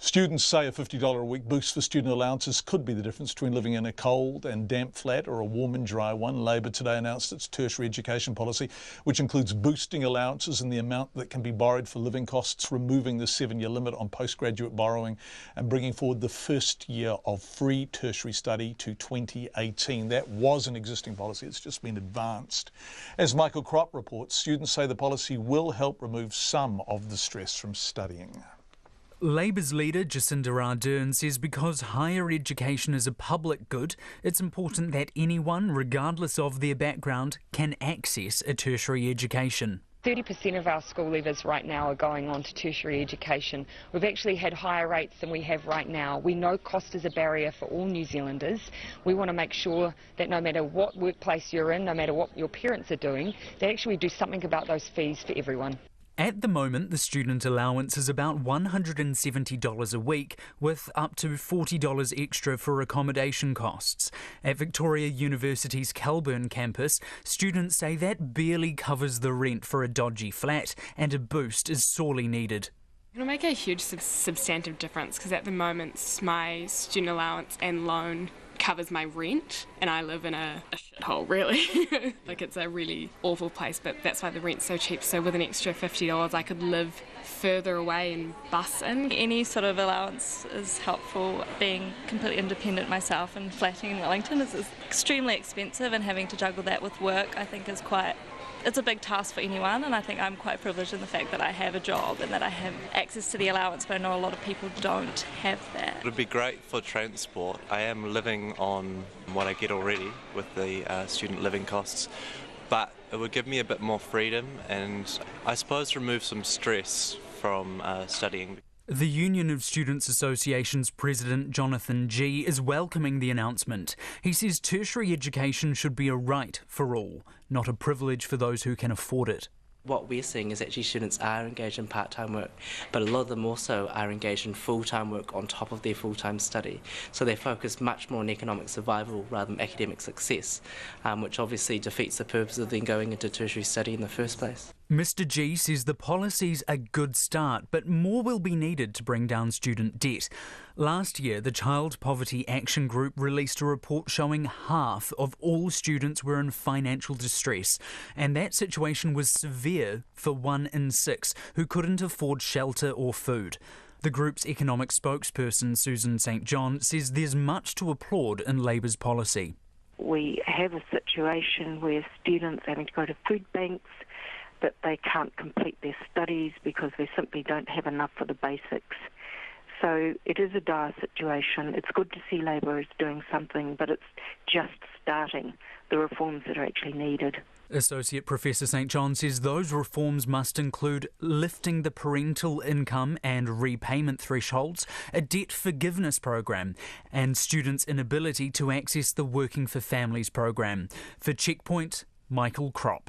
Students say a $50 a week boost for student allowances could be the difference between living in a cold and damp flat or a warm and dry one. Labor today announced its tertiary education policy, which includes boosting allowances and the amount that can be borrowed for living costs, removing the 7-year limit on postgraduate borrowing and bringing forward the first year of free tertiary study to 2018. That was an existing policy. It's just been advanced. As Michael Kropp reports, students say the policy will help remove some of the stress from studying. Labor's leader Jacinda Ardern says because higher education is a public good, it's important that anyone, regardless of their background, can access a tertiary education. 30% of our school leavers right now are going on to tertiary education. We've actually had higher rates than we have right now. We know cost is a barrier for all New Zealanders. We want to make sure that no matter what workplace you're in, no matter what your parents are doing, that actually we do something about those fees for everyone. At the moment, the student allowance is about $170 a week, with up to $40 extra for accommodation costs. At Victoria University's Kelburn campus, students say that barely covers the rent for a dodgy flat, and a boost is sorely needed. It'll make a huge substantive difference because at the moment my student allowance and loan covers my rent and I live in a shithole, really. Like, it's a really awful place, but that's why the rent's so cheap. So with an extra $50 I could live further away and bus in. Any sort of allowance is helpful. Being completely independent myself and flatting in Wellington is extremely expensive, and having to juggle that with work I think is it's a big task for anyone, and I think I'm quite privileged in the fact that I have a job and that I have access to the allowance, but I know a lot of people don't have that. It would be great for transport. I am living on what I get already with the student living costs, but it would give me a bit more freedom and I suppose remove some stress from studying. The Union of Students Association's President Jonathan G is welcoming the announcement. He says tertiary education should be a right for all, not a privilege for those who can afford it. What we're seeing is actually students are engaged in part-time work, but a lot of them also are engaged in full-time work on top of their full-time study. So they focus much more on economic survival rather than academic success, which obviously defeats the purpose of them going into tertiary study in the first place. Mr G says the policy's a good start, but more will be needed to bring down student debt. Last year, the Child Poverty Action Group released a report showing half of all students were in financial distress, and that situation was severe for 1 in 6 who couldn't afford shelter or food. The group's economic spokesperson, Susan St John, says there's much to applaud in Labor's policy. We have a situation where students having to go to food banks, that they can't complete their studies because they simply don't have enough for the basics. So it is a dire situation. It's good to see Labor is doing something, but it's just starting the reforms that are actually needed. Associate Professor St John says those reforms must include lifting the parental income and repayment thresholds, a debt forgiveness program, and students' inability to access the Working for Families program. For Checkpoint, Michael Kropp.